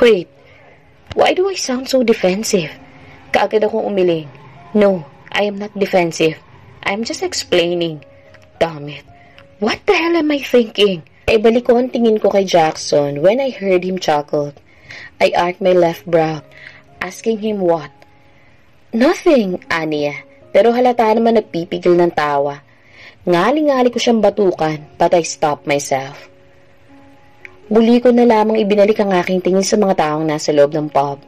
Wait, why do I sound so defensive? Kaagad akong umiling. No, I am not defensive. I'm just explaining. Damn it. What the hell am I thinking? Ibalik ko ang tingin ko kay Jackson when I heard him chuckle. I arched my left brow, asking him what? Nothing, Anya. Pero halata naman nagpipigil ng tawa. Ngali-ngali ko siyang batukan, but I stopped myself. Muli ko na lamang ibinalik ang aking tingin sa mga taong nasa loob ng pub.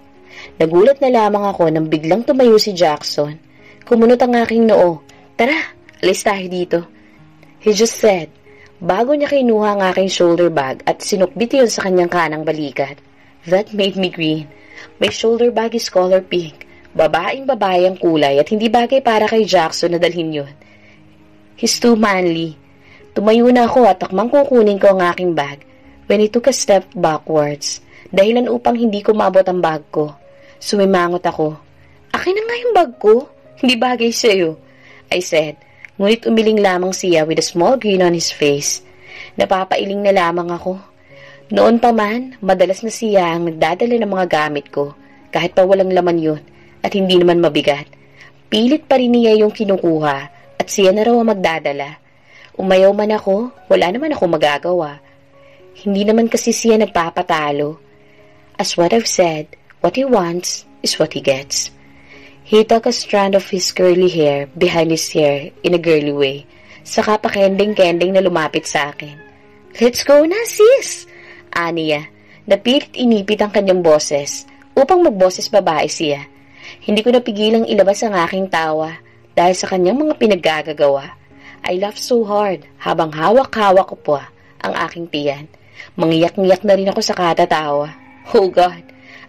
Nagulat na lamang ako nang biglang tumayo si Jackson. Kumunot ang aking noo. Tara, alis tayo dito. He just said, bago niya kinuha ang aking shoulder bag at sinukbit yun sa kanyang kanang balikat. That made me grin. My shoulder bag is color pink. Babaeng-babae ang kulay at hindi bagay para kay Jackson na dalhin yun. He's too manly. Tumayo na ako at takmang kukunin ko ang aking bag when he took a step backwards, dahilan upang hindi ko maabot ang bag ko. Sumimangot ako. Akin na nga yung bag ko. Hindi bagay sa'yo, I said. Ngunit umiling lamang siya with a small grin on his face. Napapailing na lamang ako. Noon pa man, madalas na siya ang nagdadala ng mga gamit ko, kahit pa walang laman yun, at hindi naman mabigat. Pilit pa rin niya yung kinukuha, at siya na raw ang magdadala. Umayaw man ako, wala naman ako magagawa. Hindi naman kasi siya nagpapatalo. As what I've said, what he wants is what he gets. He took a strand of his curly hair behind his hair in a girly way, saka pa kending-kending na lumapit sa akin. Let's go na, sis! Aniya, napilit inipit ang kanyang boses upang magboses babae siya. Hindi ko napigilang ilabas ang aking tawa dahil sa kanyang mga pinaggagawa. I laughed so hard habang hawak-hawak ko pa ang aking tiyan. Mangiyak-ngiyak na rin ako sa katatawa. Oh God!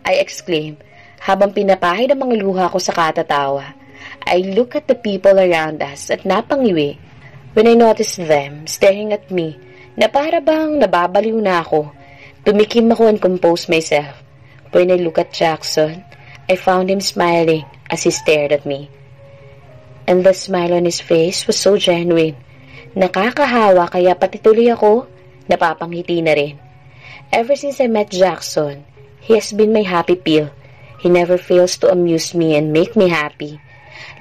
I exclaimed habang pinapahid ang mga luha ko sa katatawa. I look at the people around us at napangiwi when I noticed them staring at me na para bang nababaliw na ako. Tumikim ako and composed myself. When I look at Jackson, I found him smiling as he stared at me. And the smile on his face was so genuine. Nakakahawa kaya pati tuloy ako napapangiti na rin. Ever since I met Jackson, he has been my happy pill. He never fails to amuse me and make me happy.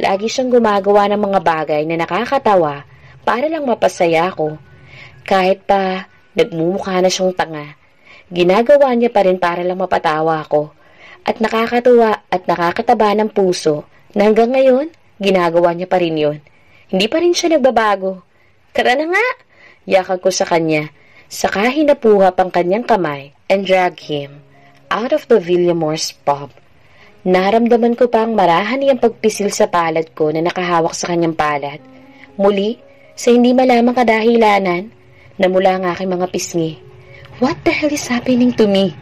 Lagi siyang gumagawa ng mga bagay na nakakatawa para lang mapasaya ako. Kahit pa nagmumukha na siyang tanga, ginagawa niya pa rin para lang mapatawa ako. At nakakatuwa at nakakataba ng puso na hanggang ngayon, ginagawa niya pa rin yun. Hindi pa rin siya nagbabago. Tara na nga! Yakag ko sa kanya, saka hinapuhap ang kanyang kamay and drag him out of the Villamore's pub. Naramdaman ko pang marahan niyang pagpisil sa palad ko na nakahawak sa kanyang palad. Muli, sa hindi malamang kadahilanan, namula ang aking mga pisngi. What the hell is happening to me?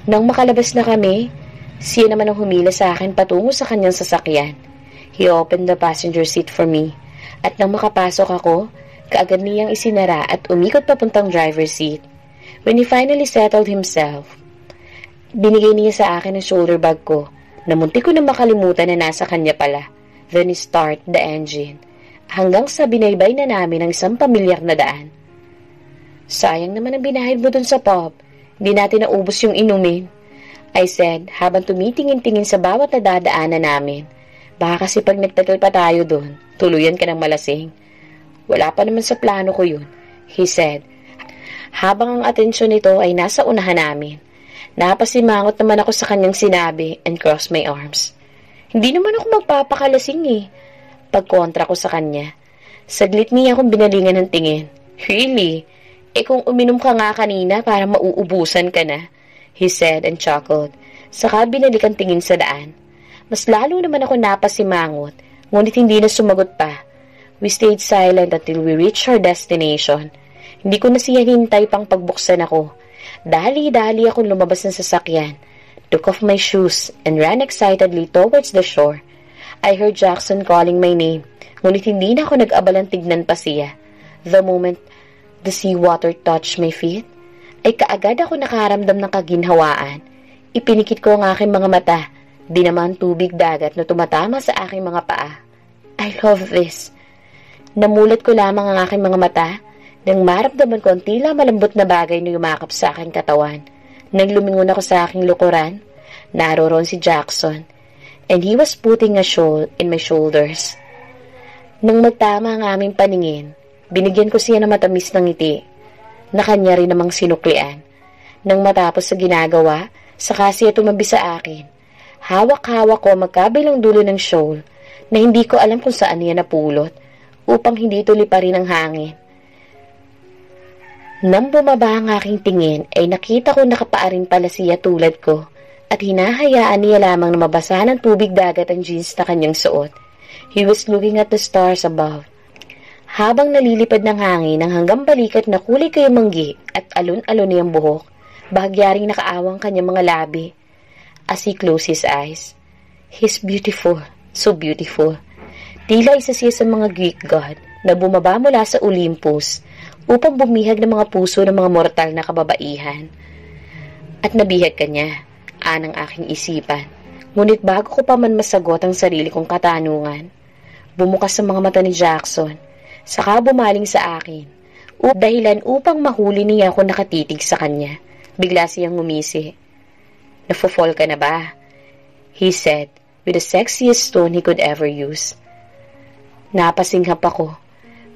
Nang makalabas na kami, siya naman ang humila sa akin patungo sa kanyang sasakyan. He opened the passenger seat for me, at nang makapasok ako, kaagad niyang isinara at umikot papuntang driver's seat. When he finally settled himself, binigay niya sa akin ang shoulder bag ko, na munti ko na makalimutan na nasa kanya pala. Then he started the engine, hanggang sa binaybay na namin ang isang pamilyar na daan. Sayang naman ang binahid mo dun sa pub. Hindi natin naubos yung inumin, I said habang tumitingin-tingin sa bawat nadadaanan namin. Baka kasi pag nagtagal pa tayo dun, tuluyan ka ng malasing. Wala pa naman sa plano ko yun, he said, habang ang atensyon nito ay nasa unahan namin. Napasimangot naman ako sa kanyang sinabi and crossed my arms. Hindi naman ako magpapakalasing Pagkontra ko sa kanya. Saglit niya akong binalingan ng tingin. Really? Kung uminom ka nga kanina para mauubusan ka na, he said and chuckled. Saka binalikan tingin sa daan. Mas lalo naman ako napasimangot, ngunit hindi na sumagot pa. We stayed silent until we reached our destination. Hindi ko na siya hintay pang pagbuksan ako. Dali-dali akong lumabas ng sasakyan, took off my shoes, and ran excitedly towards the shore. I heard Jackson calling my name, ngunit hindi na ako nag-abalang tignan pa siya. The moment the seawater touched my feet, ay kaagad ako nakaramdam ng kaginhawaan. Ipinikit ko ang aking mga mata, di naman tubig dagat na tumatama sa aking mga paa. I love this. Namulat ko lamang ang aking mga mata, nang maramdaman ko ang tila malambot na bagay na yumakap sa aking katawan. Nang lumingon ako sa aking lukuran, naroon si Jackson, and he was putting a shawl in my shoulders. Nang magtama ang aming paningin, binigyan ko siya ng matamis ng ngiti, na kanya rin namang sinuklian. Nang matapos sa ginagawa, saka siya tumabi sa akin. Hawak-hawak ko magkabilang dulo ng shawl, na hindi ko alam kung saan niya napulot, upang hindi tuloy pa rin ang hangin. Nang bumaba ang aking tingin, ay nakita ko nakapaarin pala siya tulad ko, at hinahayaan niya lamang na mabasa ng tubig dagat ang jeans na kanyang suot. He was looking at the stars above. Habang nalilipad ng hangin ang hanggang balikat na kulay kayumanggi at alon-alon niyang buhok, bahagyaring nakaawang kanyang mga labi. As he closed his eyes, he's beautiful, so beautiful. Tila isa siya sa mga Greek god na bumaba mula sa Olympus upang bumihag ng mga puso ng mga mortal na kababaihan. At nabihag ka niya, anang aking isipan. Ngunit bago ko pa man masagot ang sarili kong katanungan, bumukas ang mga mata ni Jackson, saka bumaling sa akin, dahilan upang mahuli niya ako nakatitig sa kanya. Bigla siyang ngumisi. "Nafo-fall ka na ba?" he said, with the sexiest tone he could ever use. Napasinghap ako.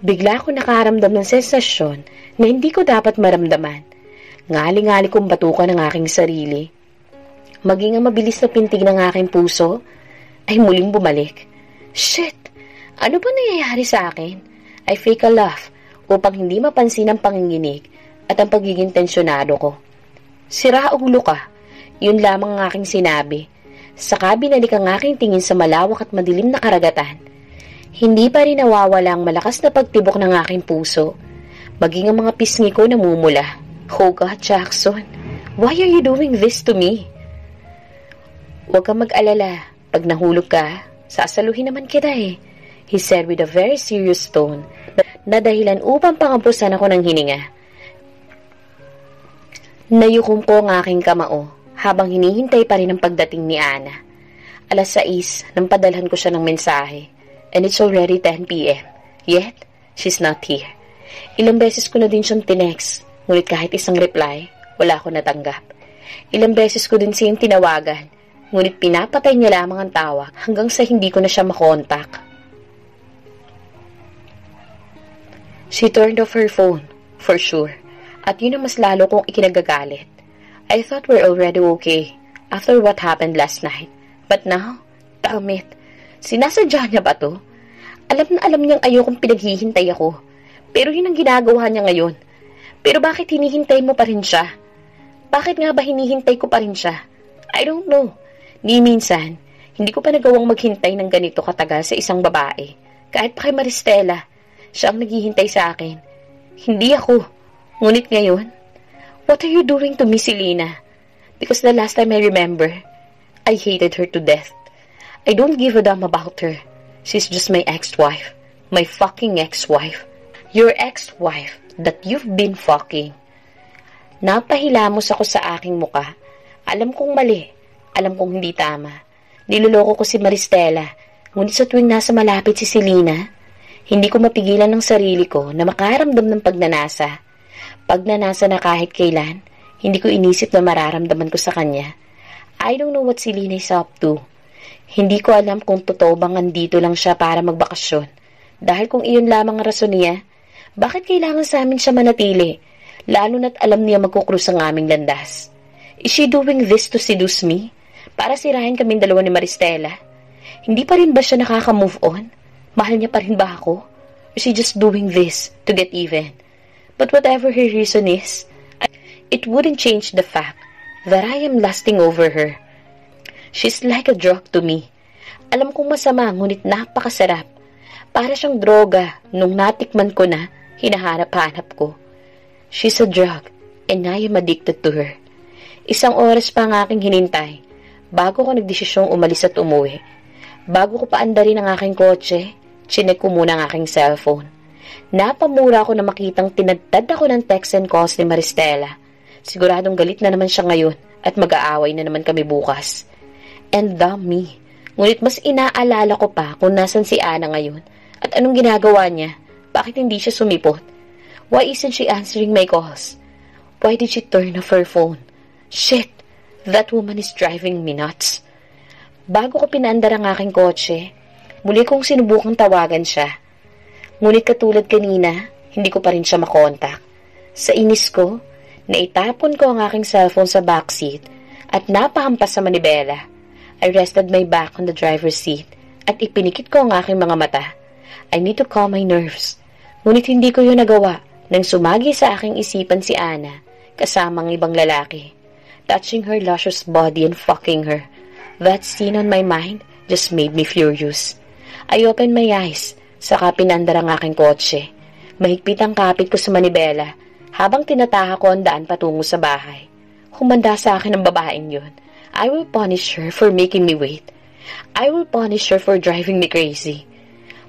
Bigla ako nakaramdam ng sensasyon na hindi ko dapat maramdaman. Ngali-ngali kong batukan ang aking sarili. Maging ang mabilis na pintig ng aking puso ay muling bumalik. Shit! Ano ba nangyayari sa akin? I fake a laugh upang hindi mapansin ang panginginig at ang pagiging tensyonado ko. "Sira ulo ka." Yun lamang ang aking sinabi. Saka binalik ang aking tingin sa malawak at madilim na karagatan. Hindi pa rin nawawala ang malakas na pagtibok ng aking puso. Maging ang mga pisngi ko namumula. "Oh God, Jackson, why are you doing this to me?" "Huwag kang mag-alala. Pag nahulog ka, sasaluhin naman kita eh," he said with a very serious tone, na dahilan upang pangampusan ako ng hininga. Nayukom ko ang aking kamao habang hinihintay pa rin ang pagdating ni Ana. 6:00 nang padalhan ko siya ng mensahe. And it's already 10 p.m. Yet, she's not here. Ilang beses ko na din siyang tinext, ngunit kahit isang reply, wala ko natanggap. Ilang beses ko din siyang tinawagan, ngunit pinapatay niya lamang ang tawag hanggang sa hindi ko na siya makontak. She turned off her phone, for sure, at yun ang mas lalo kong ikinagagalit. I thought we're already okay after what happened last night. But now, damn it, sinasadya niya ba to? Alam na alam niyang ayokong pinaghihintay ako. Pero yun ang ginagawa niya ngayon. Pero bakit hinihintay mo pa rin siya? Bakit nga ba hinihintay ko pa rin siya? I don't know. Ni minsan, hindi ko pa nagawang maghintay ng ganito katagal sa isang babae. Kahit pa kay Maristela, siya ang naghihintay sa akin. Hindi ako. Ngunit ngayon, what are you doing to Miss Selena? Because the last time I remember, I hated her to death. I don't give a damn about her. She's just my ex-wife. My fucking ex-wife. Your ex-wife that you've been fucking. Napahilamos ako sa aking muka. Alam kong mali. Alam kong hindi tama. Niloloko ko si Maristela. Ngunit sa tuwing nasa malapit si Selena, hindi ko mapigilan ng sarili ko na makaramdam ng pagnanasa. Pagnanasa na kahit kailan, hindi ko inisip na mararamdaman ko sa kanya. I don't know what Selena is up to. Hindi ko alam kung totoo bang andito lang siya para magbakasyon. Dahil kung iyon lamang ang rason niya, bakit kailangan sa amin siya manatili? Lalo na't alam niya magkukrus ang aming landas. Is she doing this to seduce me? Para sirahin kaming dalawa ni Maristela? Hindi pa rin ba siya nakaka-move on? Mahal niya pa rin ba ako? Or is she just doing this to get even? But whatever her reason is, it wouldn't change the fact that I am lusting over her. She's like a drug to me. Alam kong masama, ngunit napakasarap. Para siyang droga nung natikman ko na, hinahanap-hanap ko. She's a drug, and I am addicted to her. Isang oras pa ang aking hinintay, bago ko nagdesisyong umalis at umuwi. Bago ko paandarin ang aking kotse, chinek ko muna ang aking cellphone. Napamura ako na makitang tinadtad ako ng text and calls ni Maristela. Siguradong galit na naman siya ngayon at mag-aaway na naman kami bukas. And damn me, ngunit mas inaalala ko pa kung nasan si Ana ngayon at anong ginagawa niya. Bakit hindi siya sumipot? Why isn't she answering my calls? Why did she turn off her phone? Shit! That woman is driving me nuts. Bago ko pinaandar ang aking kotse, muli kong sinubukang tawagan siya. Ngunit katulad kanina, hindi ko pa rin siya makontak. Sa inis ko, naitapon ko ang aking cellphone sa backseat at napahampas sa manibela. I rested my back on the driver's seat at ipinikit ko ang aking mga mata. I need to calm my nerves. Ngunit hindi ko yun nagawa nang sumagi sa aking isipan si Ana kasamang ibang lalaki. Touching her luscious body and fucking her. That scene on my mind just made me furious. I opened my eyes, saka pinandar ang aking kotse. Mahigpit ang kapit ko sa manibela habang tinataha ko ang daan patungo sa bahay. Humanda sa akin ang babaeng yun. I will punish her for making me wait. I will punish her for driving me crazy.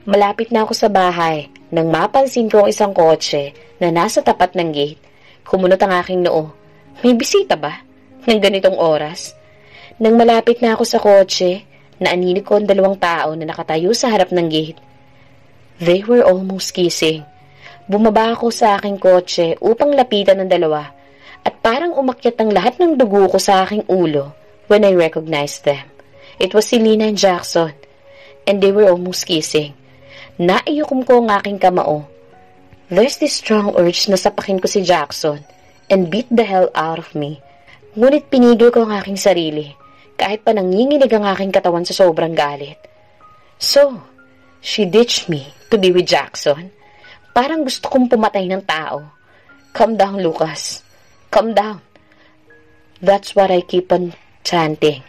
Malapit na ako sa bahay nang mapansin ko ang isang kotse na nasa tapat ng gate. Kumunot ang aking noo. May bisita ba? Nang ganitong oras? Nang malapit na ako sa kotse, naaninig ko ang dalawang tao na nakatayo sa harap ng gate. They were almost kissing. Bumaba ako sa aking kotse upang lapitan ng dalawa at parang umakyat ang lahat ng dugo ko sa aking ulo when I recognized them. It was Selena and Jackson, and they were almost kissing. Naiyukom ko ang aking kamao. There's this strong urge na sapakin ko si Jackson and beat the hell out of me. Ngunit pinigil ko ang aking sarili, kahit pa nanginginig ang aking katawan sa sobrang galit. So, she ditched me to be with Jackson. Parang gusto kong pumatay ng tao. Calm down, Lucas. Calm down. That's what I keep on chanting.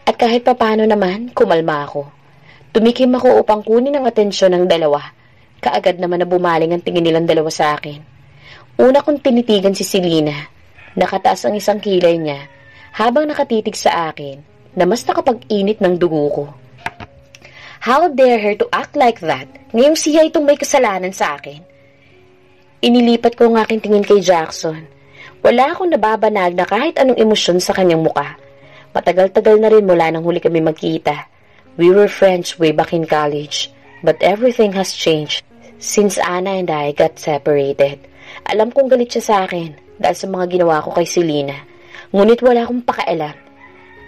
At kahit papano naman, kumalma ako. Tumikim ako upang kunin ang atensyon ng dalawa. Kaagad naman na bumaling ang tingin nilang dalawa sa akin. Una kong tinitigan si Selena. Nakataas ang isang kilay niya habang nakatitig sa akin na mas nakapag-init ng dugo ko. How dare her to act like that ngayong siya itong may kasalanan sa akin? Inilipat ko ang aking tingin kay Jackson. Wala akong nababanag na kahit anong emosyon sa kanyang muka. Matagal-tagal na rin mula nang huli kami magkita. We were friends way back in college, but everything has changed since Ana and I got separated. Alam kong galit siya sa akin dahil sa mga ginawa ko kay Selena. Ngunit wala akong pakialam.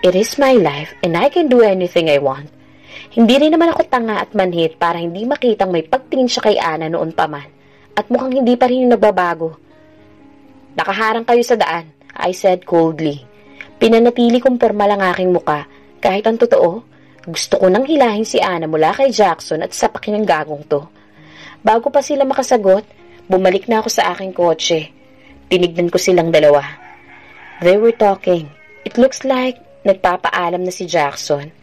It is my life and I can do anything I want. Hindi rin naman ako tanga at manhit para hindi makitang may pagtingin siya kay Ana noon pa man. At mukhang hindi pa rin yung nagbabago. Nakaharang kayo sa daan, I said coldly. Pinanatili kong pormal ang aking muka. Kahit ang totoo, gusto ko nang hilahin si Ana mula kay Jackson at sapakin ang gagong to. Bago pa sila makasagot, bumalik na ako sa aking kotse. Tinignan ko silang dalawa. They were talking. It looks like nagpapaalam na si Jackson.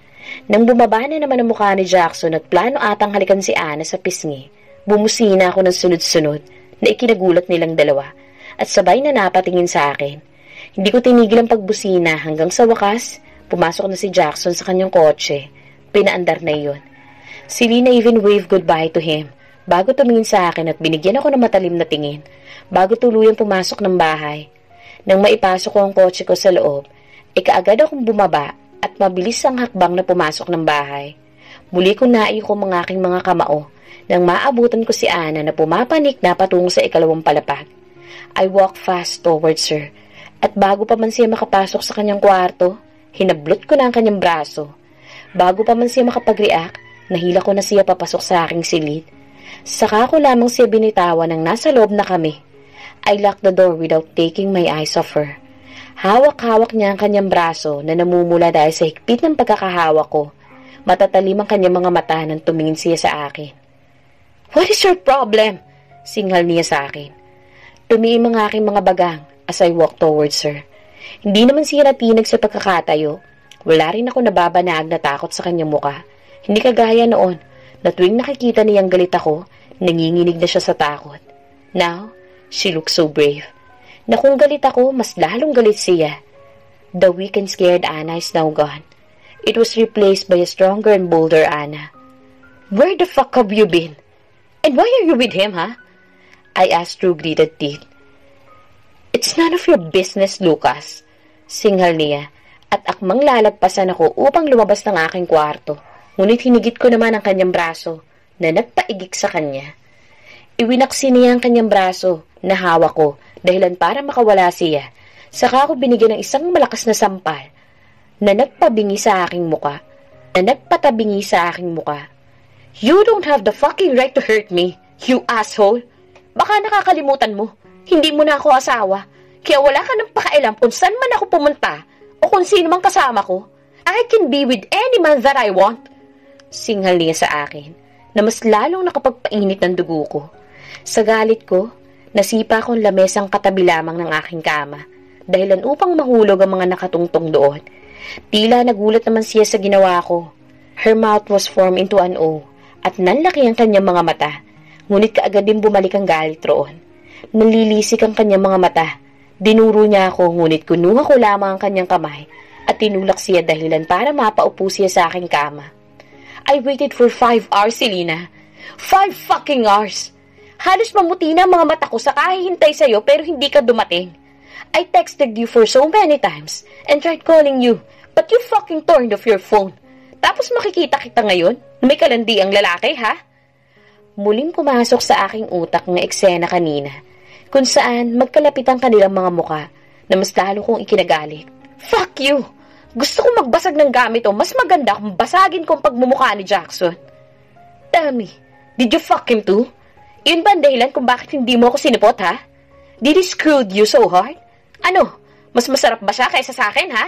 Nang bumaba na naman ang mukha ni Jackson at plano atang halikan si Ana sa pisngi, bumusina ako ng sunod-sunod na ikinagulat nilang dalawa at sabay na napatingin sa akin. Hindi ko tinigil ang pagbusina hanggang sa wakas, pumasok na si Jackson sa kanyang kotse. Pinaandar na iyon. Selena even waved goodbye to him bago tumingin sa akin at binigyan ako ng matalim na tingin bago tuluyang pumasok ng bahay. Nang maipasok ko ang kotse ko sa loob, kaagad akong bumaba at mabilis ang hakbang na pumasok ng bahay. Muli kong naiyukom ang aking mga kamao nang maabutan ko si Ana na pumapanik na patungo sa ikalawang palapag. I walked fast towards her at bago pa man siya makapasok sa kanyang kwarto, hinablot ko na ang kanyang braso. Bago pa man siya makapag-react, nahila ko na siya papasok sa aking silid. Saka ko lamang siya binitawan nang nasa loob na kami. I locked the door without taking my eyes off her. Hawak-hawak niya ang kanyang braso na namumula dahil sa higpit ng pagkakahawak ko. Matatalim ang kanyang mga mata nang tumingin siya sa akin. What is your problem? Singhal niya sa akin. Tumiim ang aking mga bagang as I walked towards her. Hindi naman siya natinag sa pagkakatayo. Wala rin ako nababanag na takot sa kanyang muka. Hindi kagaya noon na tuwing nakikita niyang galit ako, nanginginig na siya sa takot. Now, she looks so brave. Na kung galit ako, mas lalong galit siya. The weak and scared Ana is now gone. It was replaced by a stronger and bolder Ana. Where the fuck have you been? And why are you with him, huh? I asked through gritted teeth. It's none of your business, Lucas. Singhal niya, at akmang lalagpasan ako upang lumabas ng aking kwarto. Ngunit hinigit ko naman ang kanyang braso na nagpaigik sa kanya. Iwinaksi niya ang kanyang braso na hawak ko dahilan para makawala siya. Saka ako binigyan ng isang malakas na sampal na nagpabingi sa aking muka. You don't have the fucking right to hurt me, you asshole. Baka nakakalimutan mo, hindi mo na ako asawa. Kaya wala ka nang pakialam kung saan man ako pumunta o kung sino mang kasama ko. I can be with any man that I want. Singhal niya sa akin na mas lalong nakapagpainit ng dugo ko. Sa galit ko, nasipa akong lamesang katabi lamang ng aking kama dahilan upang mahulog ang mga nakatungtong doon. Tila nagulat naman siya sa ginawa ko. Her mouth was formed into an O at nanlaki ang kanyang mga mata. Ngunit kaagad din bumalik ang galit roon. Nalilisik ang kanyang mga mata. Dinuro niya ako, ngunit kunuha ko lamang ang kanyang kamay at tinulak siya dahilan para mapaupo siya sa aking kama. I waited for 5 hours, Selena. 5 fucking hours! Halos mamuti na ang mga mata ko sa kahihintay sa'yo pero hindi ka dumating. I texted you for so many times and tried calling you, but you fucking turned off your phone. Tapos makikita kita ngayon na may kalandi ang lalaki, ha? Muling pumasok sa aking utak ng eksena kanina, kung saan magkalapit ang kanilang mga muka na mas lalo kong ikinagalit. Fuck you! Gusto kong magbasag ng gamit o mas maganda kung basagin kong pagmumukha ni Jackson. Tell me, did you fuck him too? Yun ba ang dahilan kung bakit hindi mo ako sinipot, ha? Did he screwed you so hard? Ano, mas masarap ba siya kaysa sa akin, ha?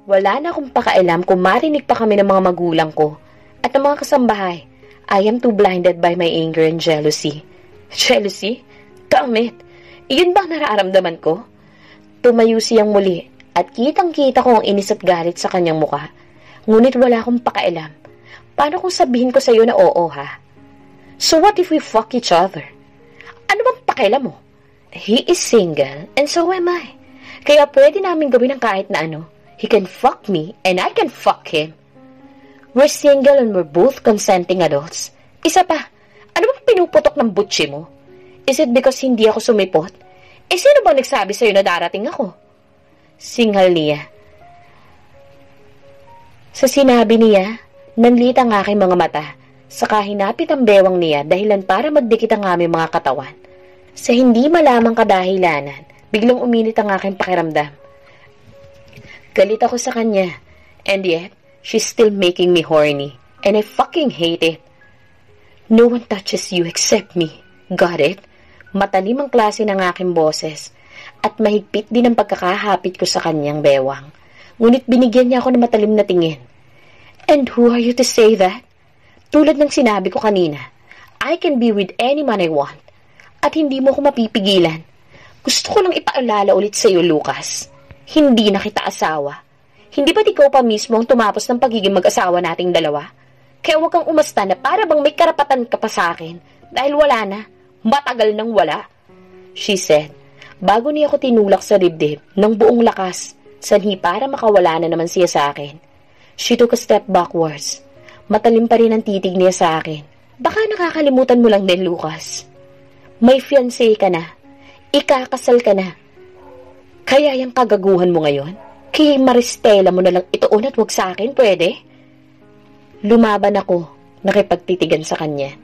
Wala na akong pakailam kung marinig pa kami ng mga magulang ko at ng mga kasambahay. I am too blinded by my anger and jealousy. Jealousy? Damn it! Iyon bang nararamdaman ko? Tumayo siyang muli at kitang-kita ko ang inis at galit sa kanyang muka. Ngunit wala akong pakailam. Paano kung sabihin ko sa iyo na oo, ha? So what if we fuck each other? Ano bang pakailam mo? He is single and so am I. Kaya pwede namin gawin ang kahit na ano. He can fuck me and I can fuck him. We're single and we're both consenting adults. Isa pa, ano bang pinuputok ng butchi mo? Is it because hindi ako sumipot? Sino bang nagsabi sa'yo na darating ako? Singhal niya. Sa sinabi niya, nanlit ang aking mga mata. Saka hinapit ang bewang niya dahilan para magdikit ang aming mga katawan. Sa hindi malamang kadahilanan, biglang uminit ang aking pakiramdam. Galit ako sa kanya, and yet, she's still making me horny, and I fucking hate it. No one touches you except me. Got it? Matalim ang klase ng aking boses, at mahigpit din ang pagkakahapit ko sa kanyang bewang. Ngunit binigyan niya ako ng matalim na tingin. And who are you to say that? Tulad ng sinabi ko kanina, I can be with any man I want, at hindi mo ko mapipigilan. Gusto ko lang ipaalala ulit sa iyo, Lucas. Hindi na kita asawa. Hindi ba't ikaw pa mismo ang tumapos ng pagiging mag-asawa nating dalawa? Kaya huwag kang umasta na para bang may karapatan ka pa sa akin dahil wala na. Matagal nang wala. She said, bago niya ako tinulak sa dibdib ng buong lakas, sanhi para makawala na naman siya sa akin. She took a step backwards. Matalim pa rin ang titig niya sa akin. Baka nakakalimutan mo lang din, Lucas. May fiancé ka na. Ikakasal ka na. Kaya yung kagaguhan mo ngayon? Kay Maristela mo na lang itoon at wag sa akin, pwede? Lumaban ako, nakipagtitigan sa kanya.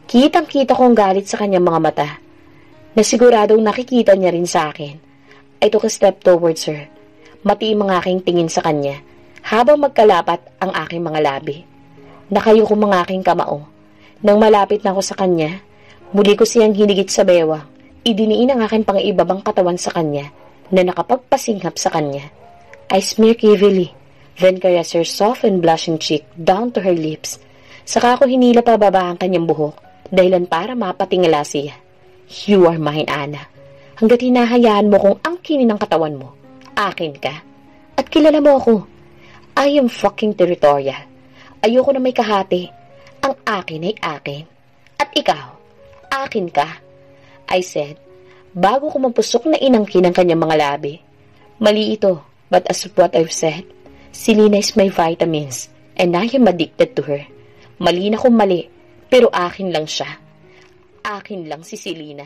Kitang-kita ko ang galit sa kanyang mga mata, na siguradong nakikita niya rin sa akin. I took a step towards her. Matiim ang aking tingin sa kanya, habang magkalapat ang aking mga labi. Nakayo ko mga aking kamao. Nang malapit na ako sa kanya, muli ko siyang hinigit sa bewang. Idiniin ang aking pang-ibabang katawan sa kanya, na nakapagpasinghap sa kanya. I smirked evilly, then caressed her soft and blushing cheek down to her lips. Saka ako hinila pababa ang kanyang buhok, dahilan para mapatingala siya. You are mine, Anna. Hanggat hinahayaan mo kong angkinin ang katawan mo, akin ka. At kilala mo ako. I am fucking territorial. Ayoko na may kahati. Ang akin ay akin. At ikaw, akin ka. I said, bago ko mapusok na inangkin ang kanyang mga labi. Mali ito, but as of what I've said, Selena is my vitamins, and I am addicted to her. Mali na kung mali, pero akin lang siya. Akin lang si Selena.